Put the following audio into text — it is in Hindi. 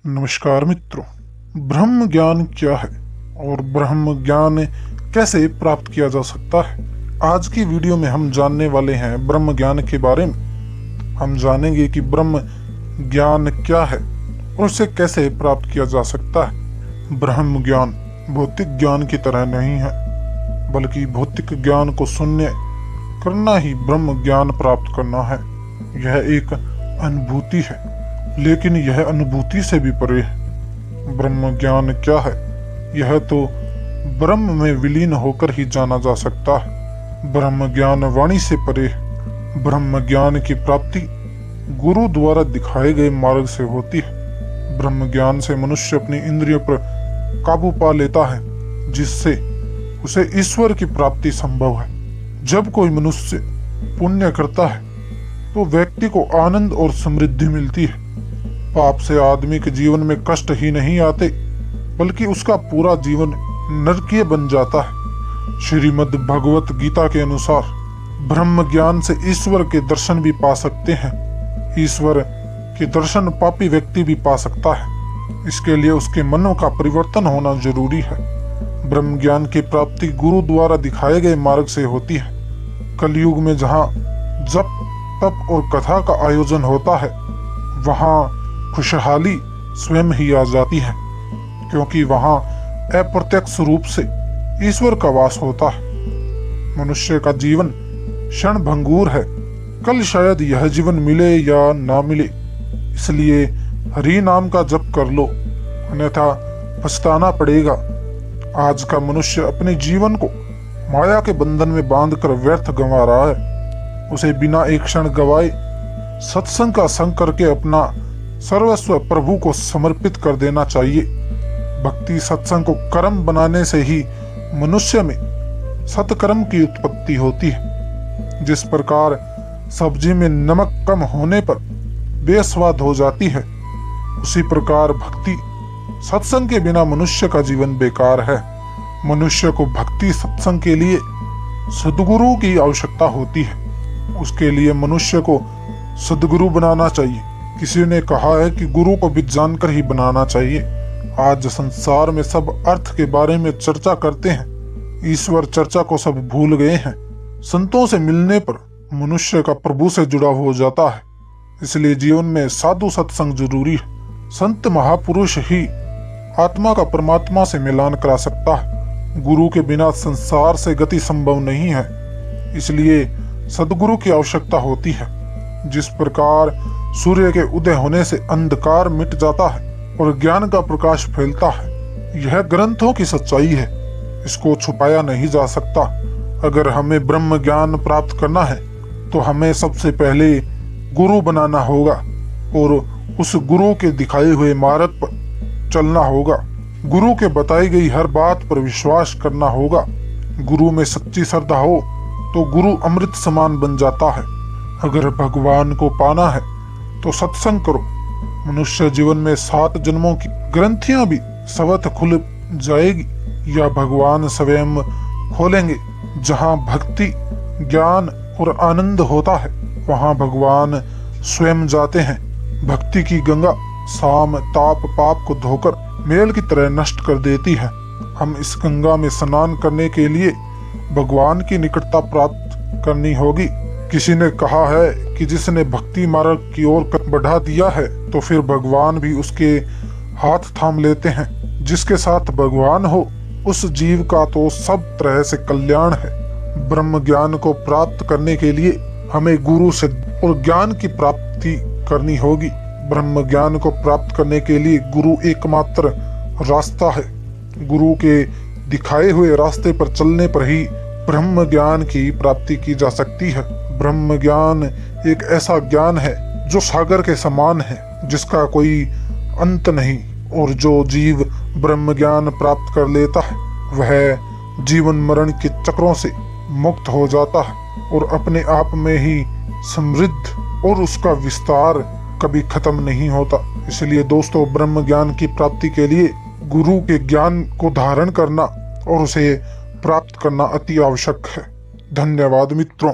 नमस्कार मित्रों, ब्रह्म ज्ञान क्या है और ब्रह्म ज्ञान कैसे प्राप्त किया जा सकता है। आज की वीडियो में हम जानने वाले हैं ब्रह्म ज्ञान के बारे में। हम जानेंगे कि ब्रह्म ज्ञान क्या है और उसे कैसे प्राप्त किया जा सकता है। ब्रह्म ज्ञान भौतिक ज्ञान की तरह नहीं है, बल्कि भौतिक ज्ञान को शून्य करना ही ब्रह्म ज्ञान प्राप्त करना है। यह एक अनुभूति है, लेकिन यह अनुभूति से भी परे है। ब्रह्म ज्ञान क्या है? यह तो ब्रह्म में विलीन होकर ही जाना जा सकता है। ब्रह्म ज्ञान वाणी से परे है। ब्रह्म ज्ञान की प्राप्ति गुरु द्वारा दिखाए गए मार्ग से होती है। ब्रह्म ज्ञान से मनुष्य अपनी इंद्रियों पर काबू पा लेता है, जिससे उसे ईश्वर की प्राप्ति संभव है। जब कोई मनुष्य पुण्य करता है तो व्यक्ति को आनंद और समृद्धि मिलती है। पाप से आदमी के जीवन में कष्ट ही नहीं आते, बल्कि उसका पूरा जीवन नरकीय बन जाता है। श्रीमद् भगवत गीता के अनुसार ब्रह्म ज्ञान से ईश्वर के दर्शन भी पा सकते हैं। ईश्वर के दर्शन पापी व्यक्ति भी पा सकता है। इसके लिए उसके मनों का परिवर्तन होना जरूरी है। ब्रह्म ज्ञान की प्राप्ति गुरु द्वारा दिखाए गए मार्ग से होती है। कलयुग में जहाँ जप तप और कथा का आयोजन होता है, वहाँ खुशहाली स्वयं ही आ जाती है, क्योंकि वहाँ अप्रत्यक्ष रूप से ईश्वर का वास होता है। मनुष्य का जीवन क्षण भंगुर है। कल शायद यह जीवन मिले या ना मिले, इसलिए हरि नाम का जप कर लो, अन्यथा पछताना पड़ेगा। आज का मनुष्य अपने जीवन को माया के बंधन में बांधकर व्यर्थ गंवा रहा है। उसे बिना एक क्षण गवाए सत्संग का संग करके अपना सर्वस्व प्रभु को समर्पित कर देना चाहिए। भक्ति सत्संग को कर्म बनाने से ही मनुष्य में सत्कर्म की उत्पत्ति होती है। जिस प्रकार सब्जी में नमक कम होने पर बेस्वाद हो जाती है, उसी प्रकार भक्ति सत्संग के बिना मनुष्य का जीवन बेकार है। मनुष्य को भक्ति सत्संग के लिए सद्गुरु की आवश्यकता होती है। उसके लिए मनुष्य को सद्गुरु बनाना चाहिए। किसी ने कहा है कि गुरु को भी जानकर ही बनाना चाहिए। आज संसार में सब अर्थ के बारे में चर्चा करते हैं, ईश्वर चर्चा को सब भूल गए हैं। संतों से मिलने पर मनुष्य का प्रभु से जुड़ा हो जाता है। इसलिए जीवन में साधु सत्संग जरूरी है। संत महापुरुष ही आत्मा का परमात्मा से मिलान करा सकता है। गुरु के बिना संसार से गति संभव नहीं है, इसलिए सद्गुरु की आवश्यकता होती है। जिस प्रकार सूर्य के उदय होने से अंधकार मिट जाता है और ज्ञान का प्रकाश फैलता है, यह ग्रंथों की सच्चाई है। इसको छुपाया नहीं जा सकता। अगर हमें ब्रह्म ज्ञान प्राप्त करना है तो हमें सबसे पहले गुरु बनाना होगा और उस गुरु के दिखाए हुए मार्ग पर चलना होगा। गुरु के बताई गई हर बात पर विश्वास करना होगा। गुरु में सच्ची श्रद्धा हो तो गुरु अमृत समान बन जाता है। अगर भगवान को पाना है तो सत्संग करो। मनुष्य जीवन में 7 जन्मों की ग्रंथियां भी स्वतः खुल जाएगी, या भगवान स्वयं खोलेंगे। जहां भक्ति ज्ञान और आनंद होता है, वहां भगवान स्वयं जाते हैं। भक्ति की गंगा साम ताप पाप को धोकर मेल की तरह नष्ट कर देती है। हम इस गंगा में स्नान करने के लिए भगवान की निकटता प्राप्त करनी होगी। किसी ने कहा है कि जिसने भक्ति मार्ग की ओर बढ़ा दिया है, तो फिर भगवान भी उसके हाथ थाम लेते हैं। जिसके साथ भगवान हो, उस जीव का तो सब तरह से कल्याण है। ब्रह्म ज्ञान को प्राप्त करने के लिए हमें गुरु से और ज्ञान की प्राप्ति करनी होगी। ब्रह्म ज्ञान को प्राप्त करने के लिए गुरु एकमात्र रास्ता है। गुरु के दिखाए हुए रास्ते पर चलने पर ही ब्रह्म ज्ञान की प्राप्ति की जा सकती है। ब्रह्म ज्ञान एक ऐसा ज्ञान है जो सागर के समान है, जिसका कोई अंत नहीं, और जो जीव ब्रह्म ज्ञान प्राप्त कर लेता है, वह जीवन मरण के चक्रों से मुक्त हो जाता है और अपने आप में ही समृद्ध, और उसका विस्तार कभी खत्म नहीं होता। इसलिए दोस्तों, ब्रह्म ज्ञान की प्राप्ति के लिए गुरु के ज्ञान को धारण करना और उसे प्राप्त करना अति आवश्यक है। धन्यवाद मित्रों।